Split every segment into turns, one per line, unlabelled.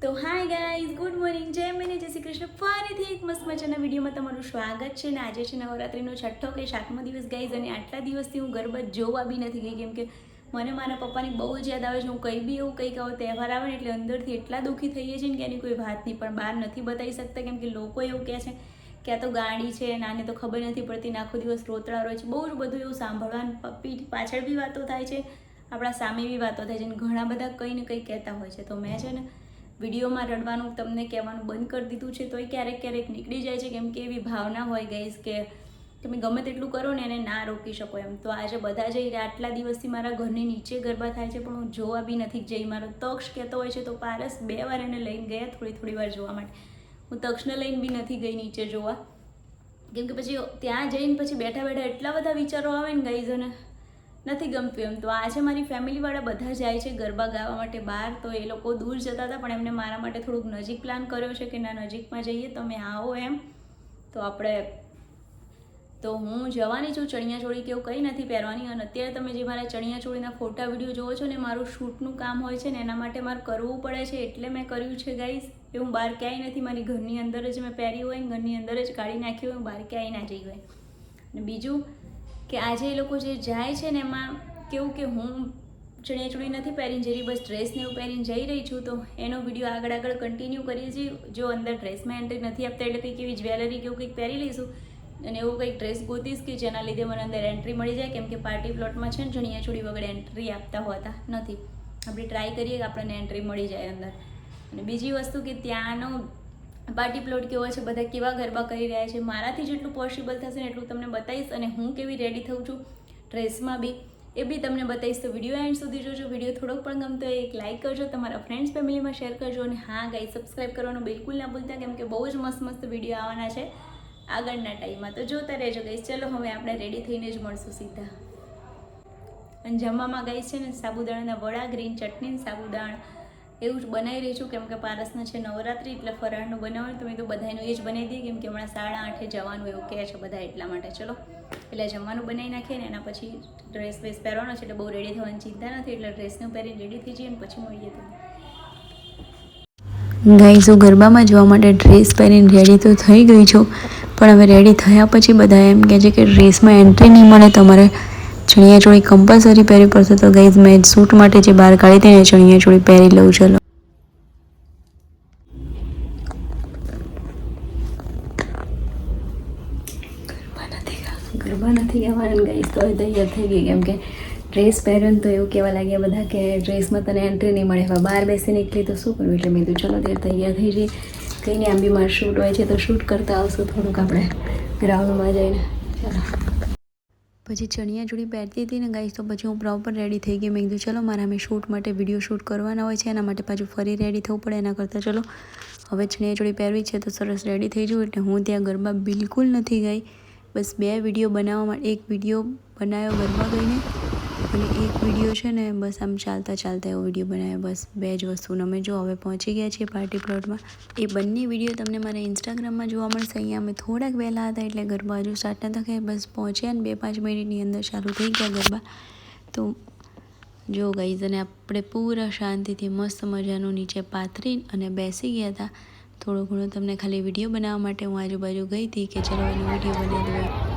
તો hi guys, good morning, જય મને જય શ્રી કૃષ્ણ. ફરીથી એક મસ્ત મજાના વિડીયોમાં તમારું સ્વાગત છે. ને આજે છે નવરાત્રિનો છઠ્ઠો કે સાતમો દિવસ ગાઈઝ, અને આટલા દિવસથી હું ગરબા જોવા બી નથી ગઈ, કેમ કે મને મારા પપ્પાની બહુ જ યાદ આવે છે. હું કંઈ બી એવું કંઈક આવો તહેવાર આવે ને એટલે અંદરથી એટલા દુઃખી થઈએ છીએ ને કે એની કોઈ વાત નહીં, પણ બહાર નથી બતાવી શકતા, કેમ કે લોકો એવું કહે છે કે આ તો ગાડી છે, નાને તો ખબર નથી પડતી, આખો દિવસ રોતડા રહે છે. બહુ જ બધું એવું સાંભળવાનું, પીઠ પાછળ બી વાતો થાય છે, આપણા સામે બી વાતો થાય છે, અને ઘણા બધા કંઈ ને કંઈ કહેતા હોય છે. તો મેં છે ને વિડીયોમાં રડવાનું તમને કહેવાનું બંધ કરી દીધું છે, તોય ક્યારેક ક્યારેક નીકળી જાય છે, કેમ કે એવી ભાવના હોય ગઈશ કે તમે ગમે તેટલું કરો ને એને ના રોકી શકો એમ. તો આજે બધા જઈ રહ્યા, આટલા દિવસથી મારા ઘરની નીચે ગરબા થાય છે, પણ હું જોવા બી નથી જઈ. મારો તક્ષ કહેતો હોય છે તો પારસ 2 વાર એને લઈને ગયા થોડી વાર જોવા માટે. હું તક્ષને લઈને બી નથી ગઈ નીચે જોવા, કેમ કે પછી ત્યાં જઈને પછી બેઠા બેઠા એટલા બધા વિચારો આવે ને ગાઈઝ, અને નથી ગમતું એમ. તો આજે મારી ફેમિલીવાળા બધા જાય છે ગરબા ગાવા માટે બહાર. તો એ લોકો દૂર જતા હતા, પણ એમને મારા માટે થોડુંક નજીક પ્લાન કર્યો છે કે ના, નજીકમાં જઈએ, તમે આવો એમ. તો હું જવાની છું. ચણિયાચોળી કે એવું કંઈ નથી પહેરવાની. અને અત્યારે તમે જે મારા ચણિયાચોળીના ફોટા વિડીયો જોવો છો ને, મારું શૂટનું કામ હોય છે ને, એના માટે મારે કરવું પડે છે, એટલે મેં કર્યું છે ગાઈઝ. એ હું બહાર ક્યાંય નથી, મારી ઘરની અંદર જ મેં પહેરી હોય, ઘરની અંદર જ કાઢી નાખી હોય, બહાર ક્યાંય ના જઈ હોય. અને બીજું કે આજે એ લોકો જે જાય છે ને, એમાં કેવું કે હું ચણિયાચોળી નથી પહેરીને જઈ રહી, બસ ડ્રેસને એવું પહેરીને જઈ રહી છું. તો એનો વિડીયો આગળ કન્ટિન્યુ કરીએ છીએ. જો અંદર ડ્રેસમાં એન્ટ્રી નથી આપતા એટલે કંઈક એવી જ્વેલરી કે એવું કંઈક પહેરી લઈશું, અને એવું કંઈક ડ્રેસ ગોતીશ કે જેના લીધે મને અંદર એન્ટ્રી મળી જાય, કેમ કે પાર્ટી પ્લોટમાં છે ને ચણિયાચોળી વગર એન્ટ્રી આપતા હોતા નથી. આપણે ટ્રાય કરીએ કે આપણને એન્ટ્રી મળી જાય અંદર. અને બીજી વસ્તુ કે ત્યાંનો પાર્ટી પ્લોટ કેવો છે, બધા કેવા ગરબા કરી રહ્યા છે, મારાથી જેટલું પોસિબલ થશે ને એટલું તમને બતાવીશ. અને હું કેવી રેડી થઉં છું ડ્રેસમાં બી, એ બી તમને બતાવીશ. તો વિડીયો એન્ડ સુધી જોજો. વિડીયો થોડોક પણ ગમતો હોય એક લાઇક કરજો, તમારા ફ્રેન્ડ્સ ફેમિલીમાં શેર કરજો, અને હા ગાઈ સબસ્ક્રાઈબ કરવાનું બિલકુલ ના ભૂલતા, કેમ કે બહુ જ મસ્ત વિડીયો આવવાના છે આગળના ટાઈમમાં. તો જોતા રહેજો ગાઈસ. ચલો હવે આપણે રેડી થઈને જ મળશું સીધા. અને જમવામાં ગાઈસ છે ને સાબુદાણાના વડા, ગ્રીન ચટણી, સાબુદાણા એવું જ બનાવી રહી છું, કેમ કે પારસના છે નવરાત્રિ એટલે ફરાળનું બનાવવાનું. તો મેં તો બધાનું એ જ બનાવી દઈએ, કેમ કે હમણાં 8:30 જવાનું એવું કહે છે બધા, એટલા માટે. ચલો એટલે જમવાનું બનાવી નાખીએ ને એના પછી ડ્રેસ વેસ પહેરવાનો છે, એટલે બહુ રેડી થવાની ચિંતા નથી. એટલે ડ્રેસનું પહેરીને રેડી થઈ જઈએ ને પછી મળીએ તમે.
ગાઈઝ, હું ગરબામાં જવા માટે ડ્રેસ પહેરીને રેડી તો થઈ ગઈ છું, પણ હવે રેડી થયા પછી બધા એમ કહે છે કે ડ્રેસમાં એન્ટ્રી નહીં મળે, તમારે ચણિયાચોળી કમ્પલસરી પહેરવી પડશે. તો ગાઈઝ, મેં શૂટ માટે જે બહાર કાઢી હતી ને ચણિયાચોળી પહેરી લઉં. ચલો
ગરબા નથી ગાવાના ગાઈસ, તો તૈયાર થઈ ગઈ, કેમ કે ડ્રેસ પહેર્યો ને તો એવું કહેવા લાગ્યા બધા કે ડ્રેસમાં તને એન્ટ્રી નહીં મળે. હવે બહાર બેસીને એકલી તો શું કરવું, એટલે મેં કીધું ચલો ત્યારે તૈયાર થઈ જઈએ. કંઈ નહીં, આમ બી મારે શૂટ હોય છે તો શૂટ કરતા આવશું થોડુંક આપણે ગ્રાઉન્ડમાં જઈને. ચાલો
પછી ચણિયાચોળી પહેરતી હતી ને ગાઈસ, તો પછી હું પ્રોપર રેડી થઈ ગઈ. મેં કીધું ચલો મારા અમે શૂટ માટે વિડીયો શૂટ કરવાના હોય છે, એના માટે પાછું ફરી રેડી થવું પડે, એના કરતાં ચલો હવે ચણિયાચોળી પહેરવી છે તો સરસ રેડી થઈ જવું. એટલે હું ત્યાં ગરબા બિલકુલ નથી ગઈ, બસ 2 વિડીયો બનાવવા માટે. એક વિડીયો બનાવ્યો ગરબા ગઈને, અને એક વિડીયો છે ને બસ આમ ચાલતા એવો વિડીયો બનાવ્યો. બસ 2 જ વસ્તુનો. અમે જો હવે પહોંચી ગયા છીએ પાર્ટી પ્લોટમાં. એ બંને વિડીયો તમને મારા ઇન્સ્ટાગ્રામમાં જોવા મળશે. અહીંયા અમે થોડાક વહેલા હતા એટલે ગરબા હજુ સ્ટાર્ટ નતા થયા, બસ પહોંચ્યા ને 2-5 મિનિટની અંદર ચાલુ થઈ ગયા ગરબા. તો જો ગાઈઝ, અને આપણે પૂરા શાંતિથી મસ્ત મજાનું નીચે પાથરી અને બેસી ગયા હતા. થોડું ઘણું તમને ખાલી વિડીયો બનાવવા માટે હું આજુબાજુ ગઈ હતી કે ચલો એનો વિડીયો બનાવી દઉં.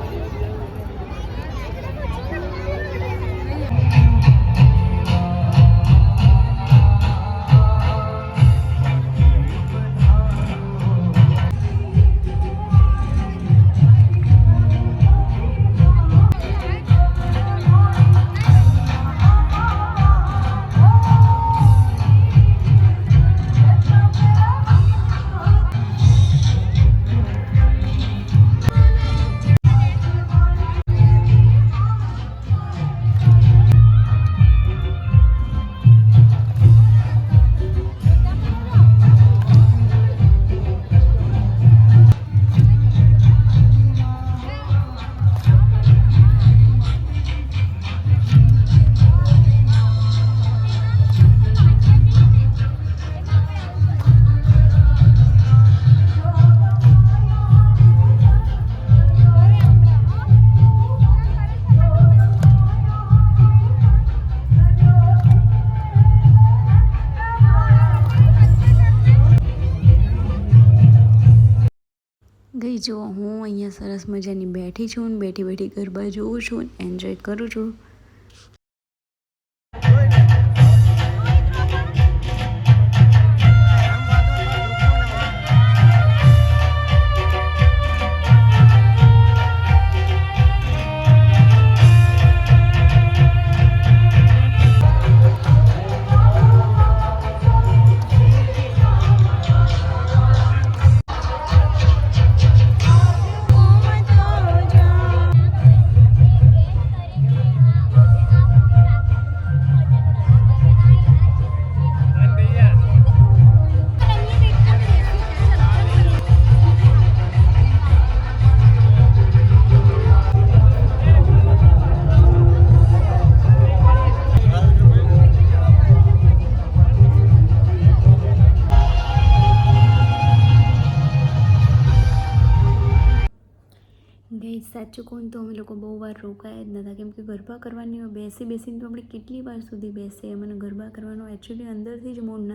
જો હું અહીંયા સરસ મજાની બેઠી છું, બેઠી બેઠી ગરબા જોઉં છું, એન્જોય કરું છું. ગઈ સાચું કહું તો અમે લોકો બહુ વાર રોકાયા જ નહોતા, કેમ કે ગરબા કરવાની હોય બેસીને તો આપણે કેટલી વાર સુધી બેસીએ. મને ગરબા કરવાનો એકચ્યુઅલી અંદરથી જ મૂડ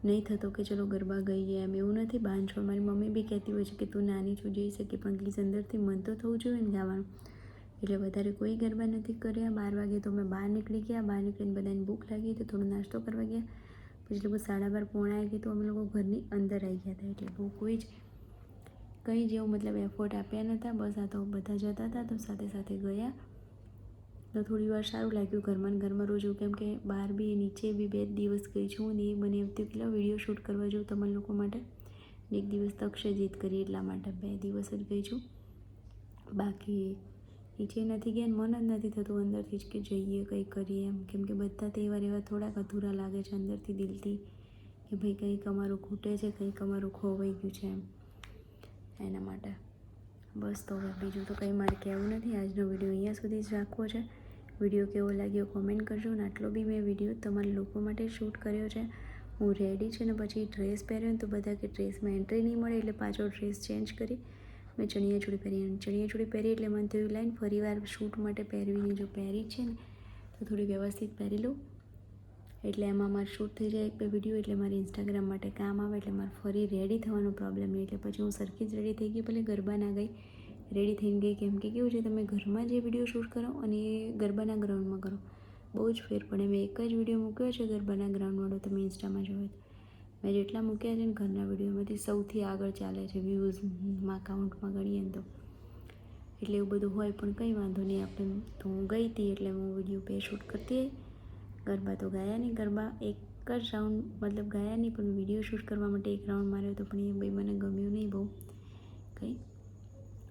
નહીં થતો કે ચલો ગરબા ગઈએ એમ. એવું નથી બાંધછોડ, મારી મમ્મી બી કહેતી હોય છે કે તું નાની છું જઈ શકે, પણ પ્લીઝ અંદરથી મન તો થવું જોઈએ ને ગાવાનું. એટલે વધારે કોઈ ગરબા નથી કર્યા. 12 વાગે તો અમે બહાર નીકળી ગયા. બહાર નીકળીને બધાને ભૂખ લાગી તો થોડો નાસ્તો કરવા ગયા. પછી લોકો 12:30 પોણા વાગે તો અમે લોકો ઘરની અંદર આવી ગયા હતા. એટલે બહુ કોઈ જ કંઈ જેવું મતલબ એફર્ટ આપ્યા નહોતા. બસ આ તો બધા જતા હતા તો સાથે સાથે ગયા તો થોડી વાર સારું લાગ્યું. ઘરમાં રોજ કેમ કે બહાર બી નીચે બી 2 દિવસ ગઈ છું ને એ મને એમથી કેટલા વિડીયો શૂટ કરવા જાઉં તમારા લોકો માટે. 1 દિવસ તો અક્ષય જીત કરી એટલા માટે 2 દિવસ જ ગઈ છું. બાકી નીચે નથી ગયા ને મન જ નથી થતું અંદરથી જ કે જઈએ કંઈ કરીએ એમ. કેમ કે બધા તહેવાર એવા થોડાક અધૂરા લાગે છે અંદરથી દિલથી કે ભાઈ કંઈક અમારું ખૂટે છે, કંઈક અમારું ખોવાઈ ગયું છે એમ. એના માટે બસ તો હવે બીજું તો કંઈ મારે કહેવું નથી. આજનો વિડીયો અહીંયા સુધી જ રાખવો છે. વિડીયો કેવો લાગ્યો કોમેન્ટ કરજો. ને આટલો બી મેં વિડીયો તમારા લોકો માટે શૂટ કર્યો છે. હું રેડી છે ને પછી ડ્રેસ પહેર્યો ને તો બધા કે ડ્રેસમાં એન્ટ્રી નહીં મળે એટલે પાછો ડ્રેસ ચેન્જ કરી મેં ચણિયાચોળી પહેરી. અને ચણિયાચોળી પહેરી એટલે મને થયું લાઈન ફરીવાર શૂટ માટે પહેરવીને જો પહેરી છે ને તો થોડી વ્યવસ્થિત પહેરી લઉં એટલે એમાં મારે શૂટ થઈ જાય 1-2 વિડીયો એટલે મારે ઇન્સ્ટાગ્રામ માટે કામ આવે. એટલે મારે ફરી રેડી થવાનો પ્રોબ્લેમ નહીં. એટલે પછી હું સરખી જ રેડી થઈ ગઈ. ભલે ગરબા ના ગઈ રેડી થઈને ગઈ. કેમ કે કેવું છે તમે ઘરમાં જે વિડીયો શૂટ કરો અને એ ગરબાના ગ્રાઉન્ડમાં કરો બહુ જ ફેર પડે. મેં એક જ વિડીયો મૂક્યો છે ગરબાના ગ્રાઉન્ડવાળો, તમે ઇન્સ્ટામાં જોયો. મેં જેટલા મૂક્યા છે ને ઘરના વિડીયોમાંથી સૌથી આગળ ચાલે છે વ્યૂઝમાં કાઉન્ટમાં ગણીએ ને તો. એટલે એવું બધું હોય પણ કંઈ વાંધો નહીં. આપણે તો હું ગઈ હતી એટલે હું વિડીયો 2 શૂટ કરતી. ગરબા તો ગાયા નહીં. ગરબા એક જ રાઉન્ડ મતલબ ગાયા નહીં પણ વિડીયો શૂટ કરવા માટે 1 રાઉન્ડ માર્યો હતો પણ એ ભાઈ મને ગમ્યું નહીં બહુ કંઈ.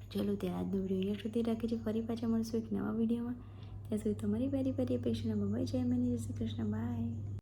ચલો ત્યારે આજનો વિડીયો અહીંયા સુધી રાખી છે. ફરી પાછા મળશું એક નવા વિડીયોમાં. ત્યાં સુધી તમારી પેરી પેરી અપેક્ષાના બાય. જય માની, જય શ્રી કૃષ્ણ, બાય.